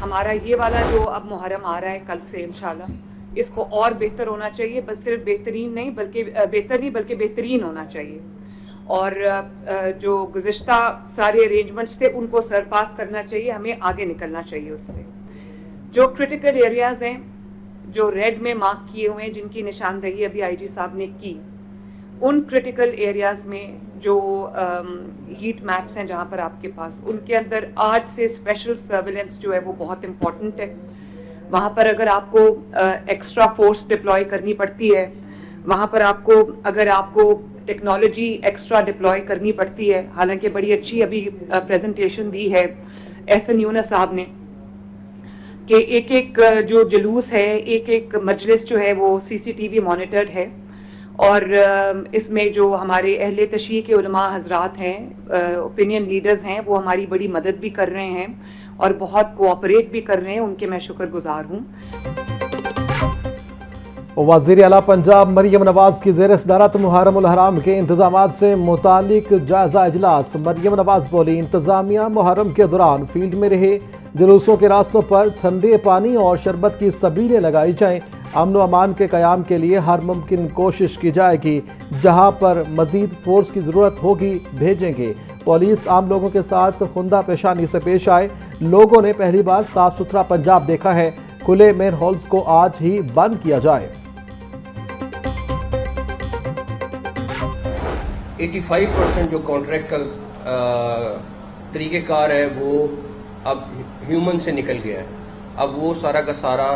ہمارا یہ والا جو اب محرم آ رہا ہے کل سے انشاءاللہ، اس کو اور بہتر ہونا چاہیے، بس صرف بہترین نہیں بلکہ بہترین ہونا چاہیے، اور جو گزشتہ سارے ارینجمنٹس تھے ان کو سرپاس کرنا چاہیے، ہمیں آگے نکلنا چاہیے اس سے۔ جو کرٹیکل ایریاز ہیں جو ریڈ میں مارک کیے ہوئے ہیں، جن کی نشاندہی ابھی آئی جی صاحب نے کی، ان کرٹیکل ایریاز میں جو ہیٹ میپس ہیں جہاں پر آپ کے پاس، ان کے اندر آج سے اسپیشل سرویلنس جو ہے وہ بہت امپورٹنٹ ہے۔ وہاں پر اگر آپ کو ایکسٹرا فورس ڈپلوائے کرنی پڑتی ہے، وہاں پر اگر آپ کو ٹیکنالوجی ایکسٹرا ڈپلوائے کرنی پڑتی ہے، حالانکہ بڑی اچھی ابھی پریزنٹیشن دی ہے ایس این یونس صاحب نے کہ ایک ایک جو جلوس ہے، ایک ایک مجلس جو ہے وہ سی سی ٹی وی مانیٹرڈ ہے، اور اس میں جو ہمارے اہل تشیع کے علماء حضرات ہیں، اوپینین لیڈرز ہیں، وہ ہماری بڑی مدد بھی کر رہے ہیں اور بہت کوآپریٹ بھی کر رہے ہیں، ان کے میں شکر گزار ہوں۔ وزیر اعلیٰ پنجاب مریم نواز کی زیر صدارت محرم الحرام کے انتظامات سے متعلق جائزہ اجلاس۔ مریم نواز بولی، انتظامیہ محرم کے دوران فیلڈ میں رہے، جلوسوں کے راستوں پر ٹھنڈے پانی اور شربت کی سبیلیں لگائی جائیں، امن و امان کے قیام کے لیے ہر ممکن کوشش کی جائے گی، جہاں پر مزید فورس کی ضرورت ہوگی بھیجیں گے، پولیس عام لوگوں کے ساتھ خندہ پیشانی سے پیش آئے، لوگوں نے پہلی بار صاف ستھرا پنجاب دیکھا ہے، کھلے مین ہالز کو آج ہی بند کیا جائے۔ 85% جو کانٹریکٹ کا طریقہ کار ہے وہ اب ہیومن سے نکل گیا ہے، اب وہ سارا کا سارا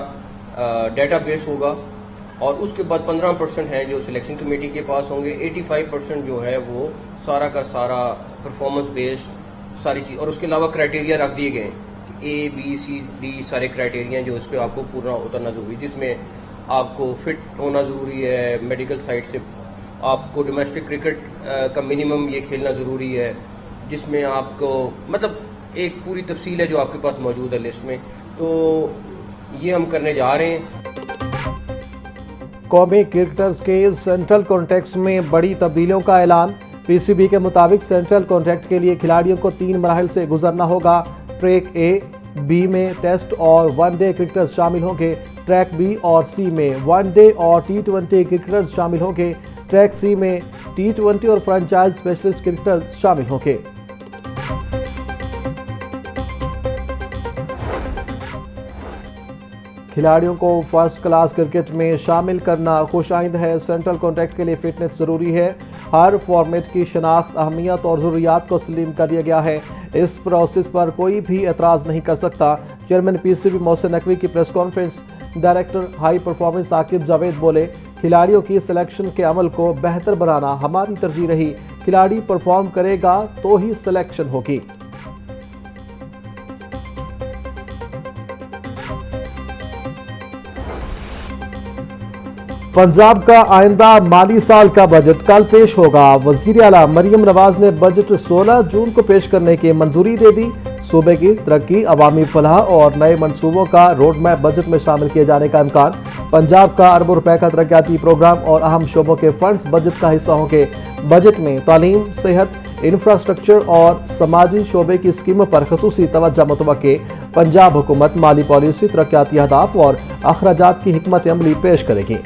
ڈیٹا بیس ہوگا، اور اس کے بعد 15% ہیں جو سلیکشن کمیٹی کے پاس ہوں گے، 85% جو ہے وہ سارا کا سارا پرفارمنس بیسڈ ساری چیز، اور اس کے علاوہ کرائٹیریا رکھ دیے گئے ہیں، اے بی سی ڈی سارے کرائٹیریا جو اس پہ آپ کو پورا اترنا ضروری، جس میں آپ کو فٹ ہونا ضروری ہے، میڈیکل سائٹ سے آپ کو ڈومیسٹک کرکٹ کا منیمم یہ کھیلنا ضروری ہے، جس میں آپ کو مطلب ایک پوری تفصیل ہے جو آپ کے پاس موجود ہے لسٹ میں، تو یہ ہم کرنے جا رہے ہیں۔ قومی کرکٹرز کے سینٹرل کانٹریکٹس میں بڑی تبدیلیوں کا اعلان۔ پی سی بی کے مطابق سینٹرل کانٹریکٹ کے لیے کھلاڑیوں کو 3 مراحل سے گزرنا ہوگا۔ ٹریک اے بی میں ٹیسٹ اور ون ڈے کرکٹرز شامل ہوں گے، ٹریک بی اور سی میں ون ڈے اور T20 کرکٹرز شامل ہوں گے، ٹریک سی میں T20 اور فرنچائز اسپیشلسٹ کرکٹرز شامل ہوں گے۔ کھلاڑیوں کو فرسٹ کلاس کرکٹ میں شامل کرنا خوش آئند ہے۔ سینٹرل کانٹریکٹ کے لیے فٹنس ضروری ہے، ہر فارمیٹ کی شناخت، اہمیت اور ضروریات کو تسلیم کر دیا گیا ہے، اس پروسیس پر کوئی بھی اعتراض نہیں کر سکتا۔ Chairman P C B Mohsin Naqvi کی press conference. Director high performance Aqib Javed بولے، کھلاڑیوں کی سلیکشن کے عمل کو بہتر بنانا ہماری ترجیح رہی، کھلاڑی پرفارم کرے گا تو ہی سلیکشن ہوگی۔ پنجاب کا آئندہ مالی سال کا بجٹ کل پیش ہوگا۔ وزیر اعلیٰ مریم نواز نے بجٹ 16 جون کو پیش کرنے کی منظوری دے دی۔ صوبے کی ترقی، عوامی فلاح اور نئے منصوبوں کا روڈ میپ بجٹ میں شامل کیے جانے کا امکان۔ پنجاب کا اربوں روپے کا ترقیاتی پروگرام اور اہم شعبوں کے فنڈز بجٹ کا حصہ ہوں گے۔ بجٹ میں تعلیم، صحت، انفراسٹرکچر اور سماجی شعبے کی اسکیموں پر خصوصی توجہ متوقع۔ پنجاب حکومت مالی پالیسی، ترقیاتی اہداف اور اخراجات کی حکمت عملی پیش کرے گی۔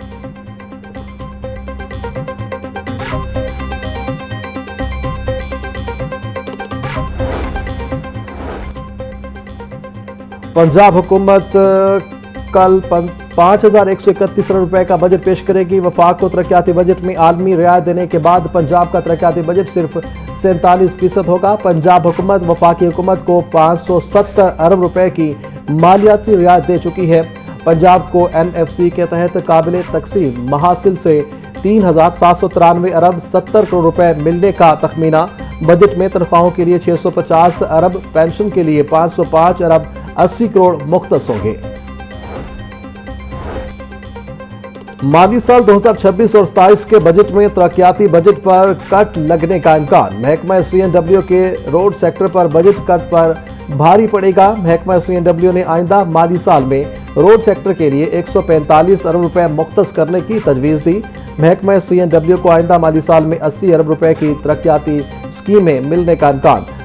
پنجاب حکومت کل 5131 ارب روپے کا بجٹ پیش کرے گی۔ وفاق کو ترقیاتی بجٹ میں عالمی رعایت دینے کے بعد پنجاب کا ترقیاتی بجٹ صرف 47% ہوگا۔ پنجاب حکومت وفاقی حکومت کو 570 ارب روپے کی مالیاتی رعایت دے چکی ہے۔ پنجاب کو NFC کے تحت قابل تقسیم محاصل سے 3793 ارب 70 کروڑ روپے ملنے کا تخمینہ۔ بجٹ میں تنخواہوں کے لیے 650 ارب، پینشن کے لیے 505 ارب 80 کروڑ مختص ہوں گے۔ مالی سال 2026 اور 27 کے بجٹ میں ترقیاتی بجٹ پر کٹ لگنے کا امکان۔ محکمہ CNW کے روڈ سیکٹر پر بجٹ کٹ پر بھاری پڑے گا۔ محکمہ CNW نے آئندہ مالی سال میں روڈ سیکٹر کے لیے 145 ارب روپے مختص کرنے کی تجویز دی۔ محکمہ CNW کو آئندہ مالی سال میں 80 ارب روپے کی ترقیاتی اسکیمیں ملنے کا امکان۔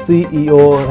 CEO